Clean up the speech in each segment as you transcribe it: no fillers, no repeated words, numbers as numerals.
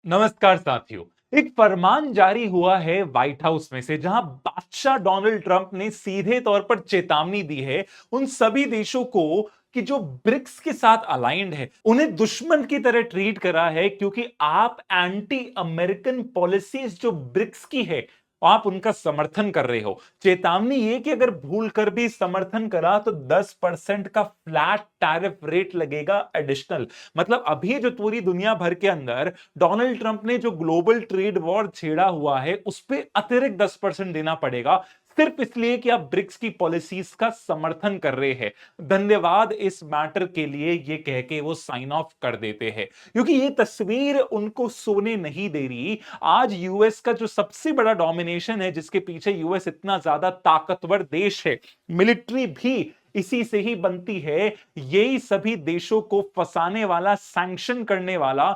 नमस्कार साथियों। एक फरमान जारी हुआ है व्हाइट हाउस में से जहां बादशाह डोनाल्ड ट्रंप ने सीधे तौर पर चेतावनी दी है उन सभी देशों को कि जो ब्रिक्स के साथ अलाइंड है उन्हें दुश्मन की तरह ट्रीट करा है, क्योंकि आप एंटी अमेरिकन पॉलिसीज जो ब्रिक्स की है आप उनका समर्थन कर रहे हो। चेतावनी ये कि अगर भूल कर भी समर्थन करा तो 10% का फ्लैट टैरिफ रेट लगेगा एडिशनल। मतलब अभी जो पूरी दुनिया भर के अंदर डोनाल्ड ट्रंप ने जो ग्लोबल ट्रेड वॉर छेड़ा हुआ है उस पर अतिरिक्त 10% देना पड़ेगा, सिर्फ इसलिए कि आप ब्रिक्स की पॉलिसीज का समर्थन कर रहे हैं। धन्यवाद इस मैटर के लिए, ये कह के वो साइन ऑफ कर देते हैं, क्योंकि ये तस्वीर उनको सोने नहीं दे रही। आज यूएस का जो सबसे बड़ा डोमिनेशन है, जिसके पीछे यूएस इतना ज्यादा ताकतवर देश है, मिलिट्री भी इसी से ही बनती है। यही सभी देशों को फंसाने वाला, सैंक्शन करने वाला,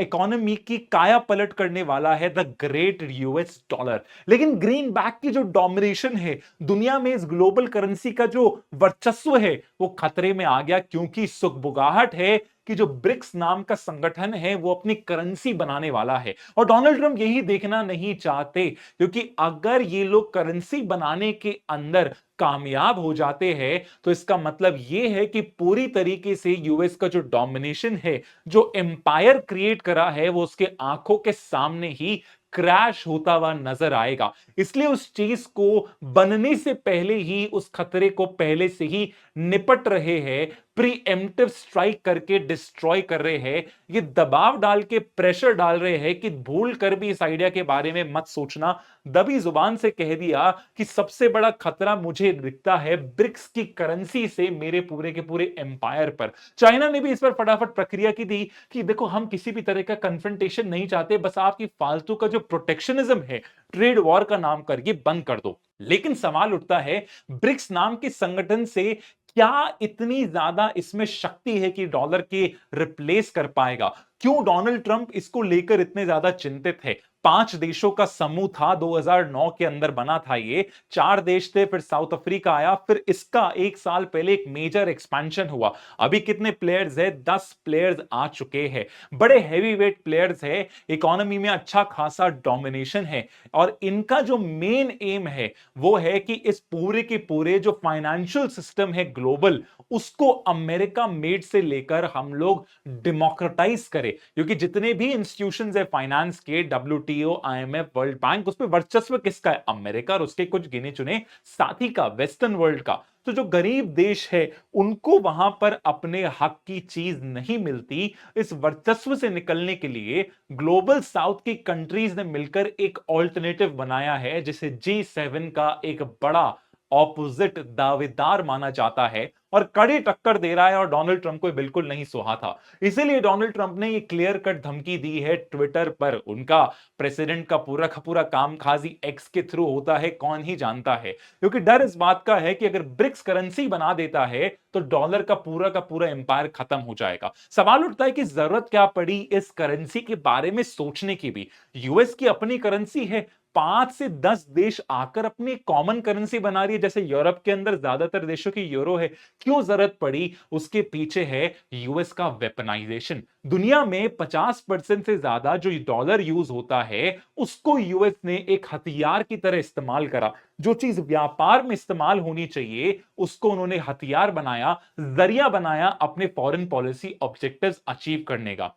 इकोनॉमी की काया पलट करने वाला है द ग्रेट यूएस डॉलर। लेकिन ग्रीन बैक की जो डोमिनेशन है दुनिया में, इस ग्लोबल करेंसी का जो वर्चस्व है वो खतरे में आ गया, क्योंकि सुगबुगाहट है कि जो ब्रिक्स नाम का संगठन है वो अपनी करेंसी बनाने वाला है। और डोनाल्ड ट्रंप यही देखना नहीं चाहते, क्योंकि अगर ये लोग करेंसी बनाने के अंदर कामयाब हो जाते हैं तो इसका मतलब यह है कि पूरी तरीके से यूएस का जो डोमिनेशन है, जो एम्पायर क्रिएट करा है, वो उसके आंखों के सामने ही क्रैश होता हुआ नजर आएगा। इसलिए उस चीज को बनने से पहले ही, उस खतरे को पहले से ही निपट रहे हैं, प्रीएम्प्टिव स्ट्राइक करके डिस्ट्रॉय कर रहे हैं। ये दबाव डाल के प्रेशर डाल रहे हैं कि भूल कर भी इस आइडिया के बारे में मत सोचना। दबी जुबान से कह दिया कि सबसे बड़ा खतरा मुझे दिखता है ब्रिक्स की करेंसी से मेरे पूरे के पूरे एम्पायर पर। चाइना ने भी इस पर फटाफट प्रक्रिया की थी कि देखो, हम किसी भी तरह का कन्फ्रंटेशन नहीं चाहते, बस आपकी फालतू का जो प्रोटेक्शनिज्म है ट्रेड वॉर का नाम करके बंद कर दो। लेकिन सवाल उठता है, ब्रिक्स नाम के संगठन से क्या इतनी ज्यादा इसमें शक्ति है कि डॉलर के रिप्लेस कर पाएगा? क्यों डोनाल्ड ट्रंप इसको लेकर इतने ज्यादा चिंतित है? 5 देशों का समूह था, 2009 के अंदर बना था ये। 4 देश थे, फिर साउथ अफ्रीका आया, फिर इसका 1 साल पहले एक मेजर एक्सपेंशन हुआ। अभी कितने प्लेयर्स है? 10 प्लेयर्स आ चुके हैं। बड़े हैवी वेट प्लेयर्स है, इकोनॉमी में अच्छा खासा डोमिनेशन है, और इनका जो मेन एम है वो है कि इस पूरे के पूरे जो फाइनेंशियल सिस्टम है ग्लोबल, उसको अमेरिका मेड से लेकर हम लोग डेमोक्रेटाइज करें। क्योंकि जितने भी इंस्टीट्यूशंस है फाइनेंस के, डब्ल्यूटीओ, आईएमएफ, वर्ल्ड बैंक, उस पर वर्चस्व किसका है? अमेरिका और उसके कुछ गिने चुने साथी का, वेस्टर्न वर्ल्ड का। तो जो गरीब देश है उनको वहां पर अपने हक की चीज नहीं मिलती। इस वर्चस्व से निकलने के लिए ग्लोबल साउथ की कंट्रीज ने मिलकर एक ऑल्टरनेटिव बनाया है, जिसे G7 का एक बड़ा ऑपोजिट दावेदार माना जाता है, और कड़ी टक्कर दे रहा है। और डोनाल्ड ट्रंप को बिल्कुल नहीं सुहा था, इसीलिए डोनाल्ड ट्रंप ने ये क्लियर कट धमकी दी है ट्विटर पर। उनका प्रेसिडेंट का पूरा कामकाजी एक्स के थ्रू होता है, कौन ही जानता है। क्योंकि डर इस बात का है कि अगर ब्रिक्स करेंसी बना देता है तो डॉलर का पूरा एम्पायर खत्म हो जाएगा। सवाल उठता है कि जरूरत क्या पड़ी इस करेंसी के बारे में सोचने की भी? यूएस की अपनी करेंसी है, 5 से 10 देश आकर अपनी कॉमन करेंसी बना रही है, जैसे यूरोप के अंदर ज्यादातर देशों की यूरो है। क्यों जरूरत पड़ी? उसके पीछे है यूएस का वेपनाइजेशन। दुनिया में 50% से ज्यादा जो डॉलर यूज होता है उसको यूएस ने एक हथियार की तरह इस्तेमाल करा। जो चीज व्यापार में इस्तेमाल होनी चाहिए उसको उन्होंने हथियार बनाया, जरिया बनाया अपने फॉरेन पॉलिसी ऑब्जेक्टिव्स अचीव करने का।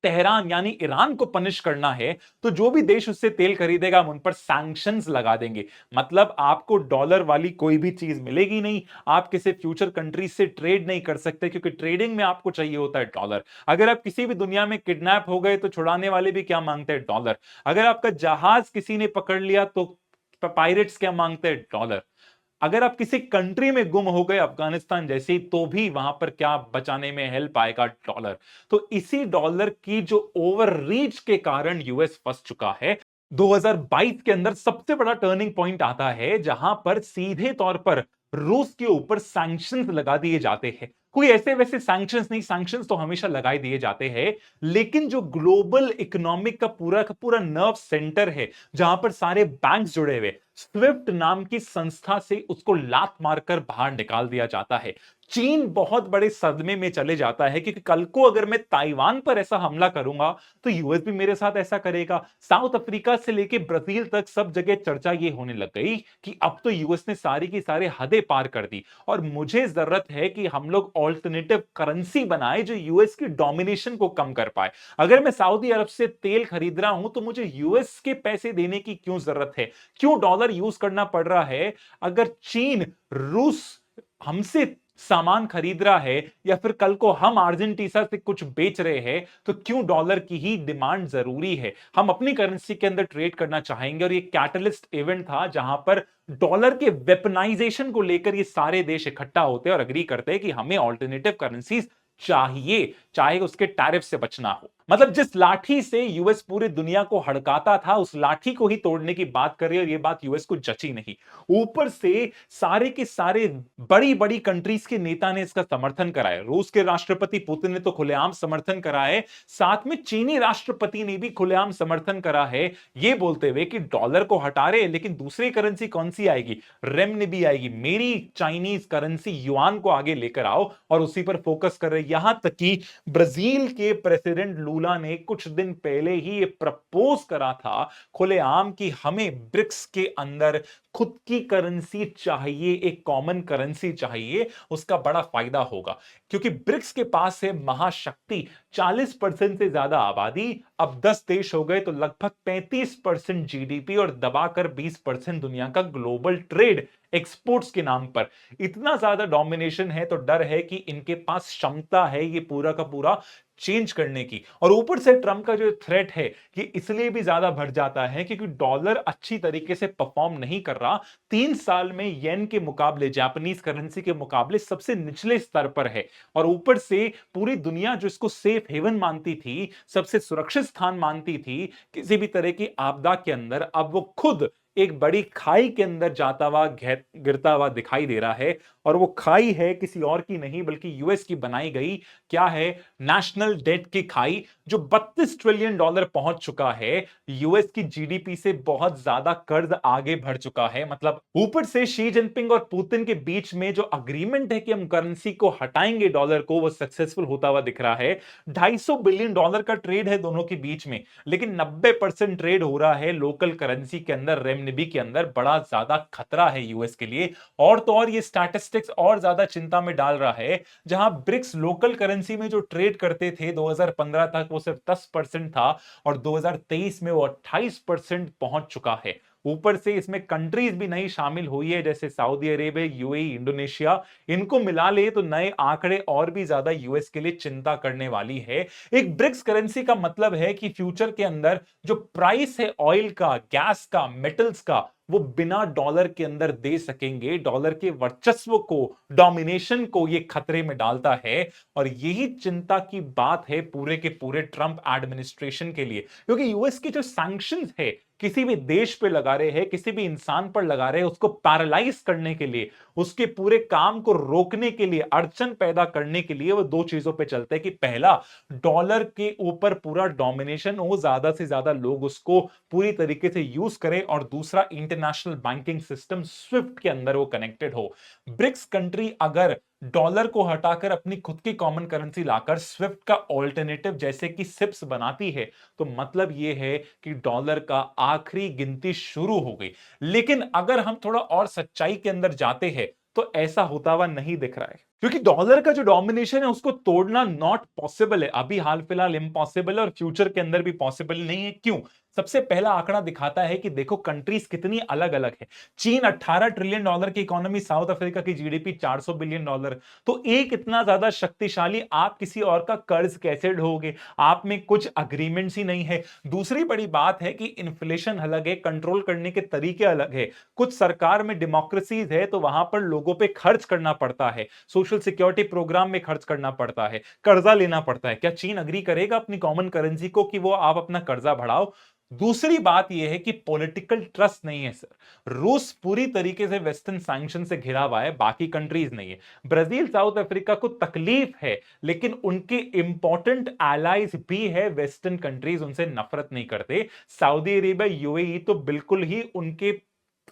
तेहरान यानी ईरान को पनिश करना है तो जो भी देश उससे तेल खरीदेगा हम उन पर सैंक्शंस लगा देंगे। मतलब आपको डॉलर वाली कोई भी चीज मिलेगी नहीं, आप किसी फ्यूचर कंट्री से ट्रेड नहीं कर सकते, क्योंकि ट्रेडिंग में आपको चाहिए होता है डॉलर। अगर आप किसी भी दुनिया में किडनैप हो गए तो छुड़ाने वाले भी क्या मांगते हैं? डॉलर। अगर आपका जहाज किसी ने पकड़ लिया तो पायरेट्स क्या मांगते हैं? डॉलर। अगर आप किसी कंट्री में गुम हो गए, अफगानिस्तान जैसी, तो भी वहां पर क्या बचाने में हेल्प आएगा? डॉलर। तो इसी डॉलर की जो ओवर रीच के कारण यूएस फंस चुका है। 2022 के अंदर सबसे बड़ा टर्निंग पॉइंट आता है जहां पर सीधे तौर पर रूस के ऊपर सैंक्शंस लगा दिए जाते हैं। कोई ऐसे वैसे सैंक्शंस नहीं, सैंक्शंस तो हमेशा लगाए दिए जाते हैं, लेकिन जो ग्लोबल इकोनॉमिक का पूरा नर्व सेंटर है, जहां पर सारे बैंक्स जुड़े हुए, स्विफ्ट नाम की संस्था से उसको लात मारकर बाहर निकाल दिया जाता है। चीन बहुत बड़े सदमे में चले जाता है क्योंकि कल को अगर मैं ताइवान पर ऐसा हमला करूंगा तो यूएस भी मेरे साथ ऐसा करेगा। साउथ अफ्रीका से लेके ब्राजील तक सब जगह चर्चा ये होने लग गई कि अब तो यूएस ने सारी की सारी हदें पार कर दी और मुझे जरूरत है कि हम लोग ऑल्टरनेटिव करेंसी बनाए जो यूएस की डोमिनेशन को कम कर पाए। अगर मैं सऊदी अरब से तेल खरीद रहा हूं तो मुझे यूएस के पैसे देने की क्यों जरूरत है, क्यों डॉलर यूज करना पड़ रहा है? अगर चीन रूस हमसे सामान खरीद रहा है या फिर कल को हम अर्जेंटीना से कुछ बेच रहे हैं तो क्यों डॉलर की ही डिमांड जरूरी है? हम अपनी करेंसी के अंदर ट्रेड करना चाहेंगे और ये कैटलिस्ट इवेंट था जहां पर डॉलर के वेपनाइजेशन को लेकर ये सारे देश इकट्ठा होते हैं और अग्री करते हैं कि हमें ऑल्टरनेटिव करेंसीज चाहिए, चाहे उसके टैरिफ से बचना हो। मतलब जिस लाठी से यूएस पूरी दुनिया को हड़काता था उस लाठी को ही तोड़ने की बात कर रही है और ये बात यूएस को जची नहीं। ऊपर से सारे के सारे बड़ी बड़ी कंट्रीज के नेता ने इसका समर्थन करा है। रूस के राष्ट्रपति पुतिन ने तो खुलेआम समर्थन करा है, साथ में चीनी राष्ट्रपति ने भी खुलेआम समर्थन करा है, ये बोलते हुए कि डॉलर को हटा रहे लेकिन दूसरी करेंसी कौन सी आएगी? रेमनिबी आएगी। मेरी चाइनीज करेंसी युआन को आगे लेकर आओ और उसी पर फोकस कर रहे। यहां तक कि ब्राजील के प्रेसिडेंट लूला ने कुछ दिन पहले ही ये प्रपोज करा था खुलेआम कि हमें ब्रिक्स के अंदर खुद की करेंसी चाहिए, एक कॉमन करेंसी चाहिए, उसका बड़ा फायदा होगा क्योंकि ब्रिक्स के पास है महाशक्ति। 40% से ज्यादा आबादी, अब 10 देश हो गए तो लगभग 35% जीडीपी और दबाकर 20% दुनिया का ग्लोबल ट्रेड एक्सपोर्ट्स के नाम पर। इतना ज्यादा डोमिनेशन है तो डर है कि इनके पास क्षमता है ये पूरा का पूरा चेंज करने की। और ऊपर से ट्रंप का जो थ्रेट है ये इसलिए भी ज्यादा बढ़ जाता है क्योंकि डॉलर अच्छी तरीके से परफॉर्म नहीं कर रहा। 3 साल में येन के मुकाबले, जापानीज करेंसी के मुकाबले सबसे निचले स्तर पर है और ऊपर से पूरी दुनिया जो इसको सेफ हेवन मानती थी, सबसे सुरक्षित स्थान मानती थी किसी भी तरह की आपदा के अंदर, अब वो खुद एक बड़ी खाई के अंदर जाता हुआ गिरता हुआ दिखाई दे रहा है। और वो खाई है किसी और की नहीं बल्कि यूएस की बनाई गई, क्या है, नेशनल डेट की खाई जो 32 ट्रिलियन डॉलर पहुंच चुका है। यूएस की जीडीपी से बहुत ज्यादा कर्ज आगे बढ़ चुका है। मतलब ऊपर से शी जिनपिंग और पुतिन के बीच में जो अग्रीमेंट है कि हम करेंसी को हटाएंगे डॉलर को, वो सक्सेसफुल होता हुआ दिख रहा है। 250 बिलियन डॉलर का ट्रेड है दोनों के बीच में, लेकिन 90% ट्रेड हो रहा है लोकल करेंसी के अंदर, रेमनिबी के अंदर। बड़ा ज्यादा खतरा है यूएस के लिए। और तो और ये स्टैटिस्टिक्स और ज्यादा चिंता में डाल रहा है। जहां ब्रिक्स लोकल करेंसी में जो ट्रेड करते थे 2015 तक वो सिर्फ 10% था और 2023 में वो 28% पहुंच चुका है। ऊपर से इसमें कंट्रीज भी नई शामिल हुई है जैसे सऊदी अरेबिया, यूएई, इंडोनेशिया। इनको मिला ले तो नए आंकड़े और भी ज्यादा यूएस के लिए चिंता करने वाली है। एक ब्रिक्स करेंसी का मतलब है कि फ्यूचर के अंदर जो प्राइस है ऑयल का, गैस का, मेटल्स का, वो बिना डॉलर के अंदर दे सकेंगे। डॉलर के वर्चस्व को, डोमिनेशन को ये खतरे में डालता है और यही चिंता की बात है पूरे के पूरे ट्रंप एडमिनिस्ट्रेशन के लिए। क्योंकि यूएस की जो सैंक्शंस है किसी भी देश पे लगा रहे हैं, किसी भी इंसान पर लगा रहे हैं, उसको पैरालाइज करने के लिए, उसके पूरे काम को रोकने के लिए, अड़चन पैदा करने के लिए वो दो चीजों पे चलते हैं कि पहला, डॉलर के ऊपर पूरा डोमिनेशन हो, ज्यादा से ज्यादा लोग उसको पूरी तरीके से यूज करें, और दूसरा, इंटरनेशनल बैंकिंग सिस्टम स्विफ्ट के अंदर वो कनेक्टेड हो। ब्रिक्स कंट्री अगर डॉलर को हटाकर अपनी खुद की कॉमन करेंसी लाकर स्विफ्ट का ऑल्टरनेटिव जैसे कि सिप्स बनाती है तो मतलब यह है कि डॉलर का आखिरी गिनती शुरू हो गई। लेकिन अगर हम थोड़ा और सच्चाई के अंदर जाते हैं तो ऐसा होता हुआ नहीं दिख रहा है, क्योंकि डॉलर का जो डोमिनेशन है उसको तोड़ना नॉट पॉसिबल है, अभी हाल फिलहाल इम्पॉसिबल है और फ्यूचर के अंदर भी पॉसिबल नहीं है। क्यों? सबसे पहला आंकड़ा दिखाता है कि देखो कंट्रीज कितनी अलग अलग है। चीन 18 ट्रिलियन डॉलर की इकोनॉमी, साउथ अफ्रीका की जीडीपी 400 बिलियन डॉलर। तो एक इतना ज्यादा शक्तिशाली आप किसी और का कर्ज कैसे ढोगे? आप में कुछ अग्रीमेंट्स ही नहीं है। दूसरी बड़ी बात है कि इन्फ्लेशन अलग है, कंट्रोल करने के तरीके अलग है। कुछ सरकार में डेमोक्रेसीज है तो वहां पर लोगों पे खर्च करना पड़ता है, सोशल सिक्योरिटी प्रोग्राम में खर्च करना पड़ता है, कर्जा लेना पड़ता है। क्या चीन अग्री करेगा अपनी कॉमन करेंसी को कि वो आप अपना कर्जा बढ़ाओ? दूसरी बात यह है कि पॉलिटिकल ट्रस्ट नहीं है सर। रूस पूरी तरीके से वेस्टर्न सैंक्शन से घिरा हुआ है, बाकी कंट्रीज नहीं है। ब्राजील, साउथ अफ्रीका को तकलीफ है लेकिन उनके इंपॉर्टेंट एलाइज भी है वेस्टर्न कंट्रीज, उनसे नफरत नहीं करते। सऊदी अरेबिया, यूएई तो बिल्कुल ही उनके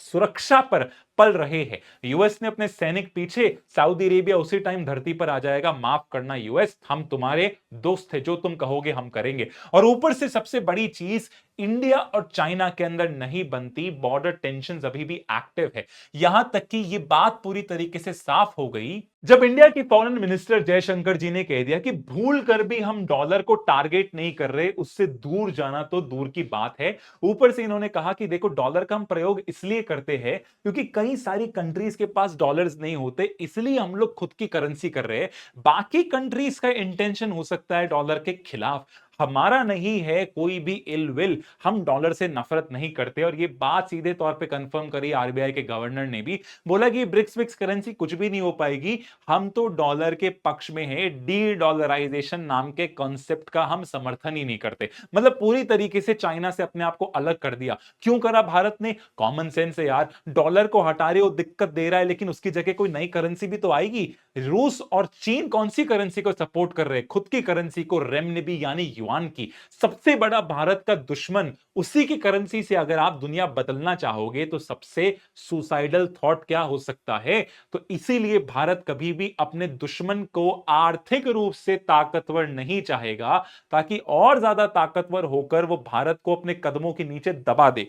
सुरक्षा पर पल रहे हैं। यूएस ने अपने सैनिक पीछे, सऊदी अरेबिया उसी टाइम धरती पर आ जाएगा। माफ करना यूएस, हम तुम्हारे दोस्त थे, जो तुम कहोगे हम करेंगे। और ऊपर से सबसे बड़ी चीज, इंडिया और चाइना के अंदर नहीं बनती, बॉर्डर टेंशन अभी भी एक्टिव है। यहां तक कि यह बात पूरी तरीके से साफ हो गई जब इंडिया की फॉरेन मिनिस्टर जयशंकर जी ने कह दिया कि भूल कर भी हम डॉलर को टारगेट नहीं कर रहे, उससे दूर जाना तो दूर की बात है। ऊपर से इन्होंने कहा कि देखो, डॉलर का हम प्रयोग इसलिए करते हैं क्योंकि कई सारी कंट्रीज के पास डॉलर्स नहीं होते, इसलिए हम लोग खुद की करेंसी कर रहे हैं। बाकी कंट्रीज का इंटेंशन हो सकता है डॉलर के खिलाफ, हमारा नहीं है कोई भी इल विल, हम डॉलर से नफरत नहीं करते। और ये बात सीधे तौर पे कंफर्म करी आरबीआई के गवर्नर ने भी, बोला कि ब्रिक्स विक्स करेंसी कुछ भी नहीं हो पाएगी, हम तो डॉलर के पक्ष में है, डी डॉलराइजेशन नाम के कॉन्सेप्ट का हम समर्थन ही नहीं करते। मतलब पूरी तरीके से चाइना से अपने आप को अलग कर दिया। क्यों करा भारत ने? कॉमन सेंस है यार, डॉलर को हटा रहे हो, दिक्कत दे रहा है, लेकिन उसकी जगह कोई नई करेंसी भी तो आएगी। रूस और चीन कौन सी करेंसी को सपोर्ट कर रहे हैं? खुद की करेंसी को, रेमनिबी यानी युआन की। सबसे बड़ा भारत का दुश्मन, उसी की करेंसी से अगर आप दुनिया बदलना चाहोगे तो सबसे सुसाइडल थॉट क्या हो सकता है? तो इसीलिए भारत कभी भी अपने दुश्मन को आर्थिक रूप से ताकतवर नहीं चाहेगा, ताकि और ज्यादा ताकतवर होकर वो भारत को अपने कदमों के नीचे दबा दे।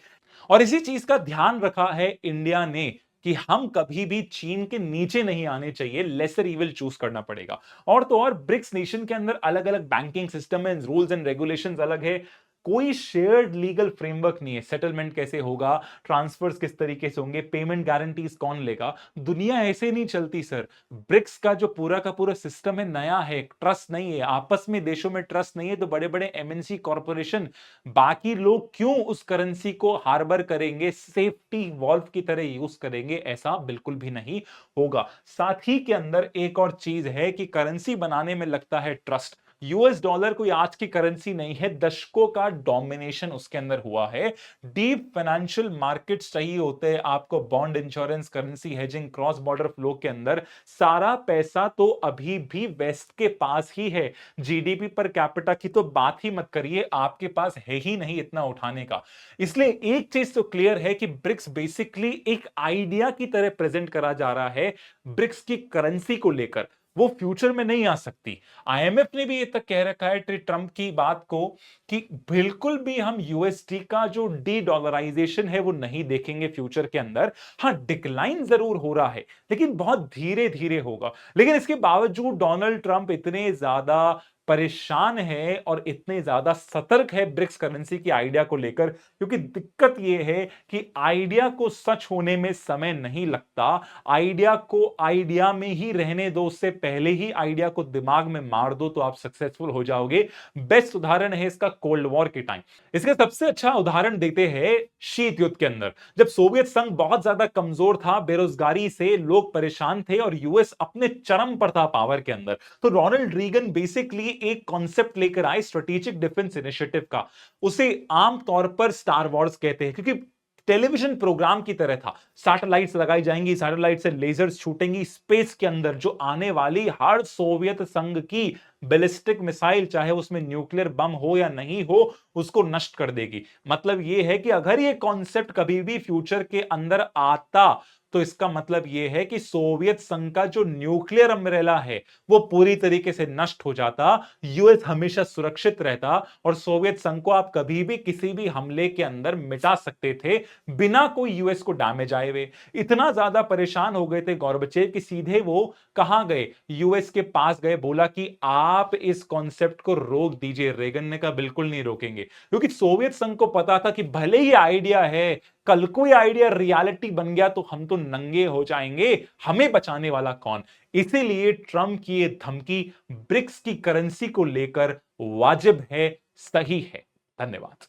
और इसी चीज का ध्यान रखा है इंडिया ने कि हम कभी भी चीन के नीचे नहीं आने चाहिए, लेसर इविल चूज करना पड़ेगा। और तो और ब्रिक्स नेशन के अंदर अलग अलग बैंकिंग सिस्टम है, रूल्स एंड रेगुलेशंस अलग है, कोई शेयर्ड लीगल फ्रेमवर्क नहीं है। सेटलमेंट कैसे होगा, ट्रांसफर्स किस तरीके से होंगे, पेमेंट गारंटीज कौन लेगा, दुनिया ऐसे नहीं चलती सर। ब्रिक्स का जो पूरा का पूरा सिस्टम है नया है, ट्रस्ट नहीं है, आपस में देशों में ट्रस्ट नहीं है, तो बड़े बड़े एमएनसी कॉर्पोरेशन, बाकी लोग क्यों उस करेंसी को हार्बर करेंगे, सेफ्टी वॉल्व की तरह यूज करेंगे? ऐसा बिल्कुल भी नहीं होगा। साथ ही के अंदर एक और चीज है कि करेंसी बनाने में लगता है ट्रस्ट। यूएस डॉलर कोई आज की करेंसी नहीं है, दशकों का डोमिनेशन उसके अंदर हुआ है। डीप फाइनेंशियल मार्केट्स चाहिए होते हैं आपको, bond, insurance, currency hedging, cross border flow के अंदर सारा पैसा तो अभी भी वेस्ट के पास ही है। जीडीपी पर कैपिटा की तो बात ही मत करिए, आपके पास है ही नहीं इतना उठाने का। इसलिए एक चीज तो क्लियर है कि ब्रिक्स बेसिकली एक आइडिया की तरह प्रेजेंट करा जा रहा है। ब्रिक्स की करेंसी को लेकर वो फ्यूचर में नहीं आ सकती। आईएमएफ ने भी ये तक कह रखा है ट्रंप की बात को कि बिल्कुल भी हम यूएसडी का जो डी डॉलराइजेशन है वो नहीं देखेंगे फ्यूचर के अंदर। हां, डिक्लाइन जरूर हो रहा है, लेकिन बहुत धीरे धीरे होगा। लेकिन इसके बावजूद डोनाल्ड ट्रंप इतने ज्यादा परेशान है और इतने ज्यादा सतर्क है ब्रिक्स करेंसी की आइडिया को लेकर, क्योंकि दिक्कत यह है कि आइडिया को सच होने में समय नहीं लगता। आइडिया को आइडिया में ही रहने दो, उससे पहले ही आइडिया को दिमाग में मार दो तो आप सक्सेसफुल हो जाओगे। बेस्ट उदाहरण है इसका कोल्ड वॉर के टाइम। इसका सबसे अच्छा उदाहरण देते हैं शीत युद्ध के अंदर, जब सोवियत संघ बहुत ज्यादा कमजोर था, बेरोजगारी से लोग परेशान थे और यूएस अपने चरम पर था पावर के अंदर, तो रोनाल्ड रीगन बेसिकली एक कॉन्सेप्ट लेकर आए स्ट्रेटेजिक डिफेंस इनिशिएटिव का। उसे आमतौर पर स्टार वॉर्स कहते हैं, क्योंकि टेलीविजन प्रोग्राम की तरह था। सैटेलाइट्स लगाई जाएंगी, सैटेलाइट से लेजर्स छूटेंगी स्पेस के अंदर, जो आने वाली हर सोवियत संघ की बैलिस्टिक मिसाइल, चाहे उसमें न्यूक्लियर बम हो या नहीं हो, उसको नष्ट कर देगी। मतलब यह है कि अगर यह कॉन्सेप्ट कभी भी फ्यूचर के अंदर आता तो इसका मतलब यह है कि सोवियत संघ का जो न्यूक्लियर अम्ब्रेला है वो पूरी तरीके से नष्ट हो जाता, यूएस हमेशा सुरक्षित रहता और सोवियत संघ को आप कभी भी किसी भी हमले के अंदर मिटा सकते थे बिना कोई यूएस को डैमेज आए हुए। इतना ज्यादा परेशान हो गए थे गोर्बचेव कि सीधे वो कहां गए, यूएस के पास गए, बोला कि आप इस कॉन्सेप्ट को रोक दीजिए। रेगन ने कहा बिल्कुल नहीं रोकेंगे, क्योंकि सोवियत संघ को पता था कि भले ही आइडिया है, कल को ये आइडिया रियलिटी बन गया तो हम तो नंगे हो जाएंगे, हमें बचाने वाला कौन? इसीलिए ट्रंप की ये धमकी ब्रिक्स की करेंसी को लेकर वाजिब है, सही है। धन्यवाद।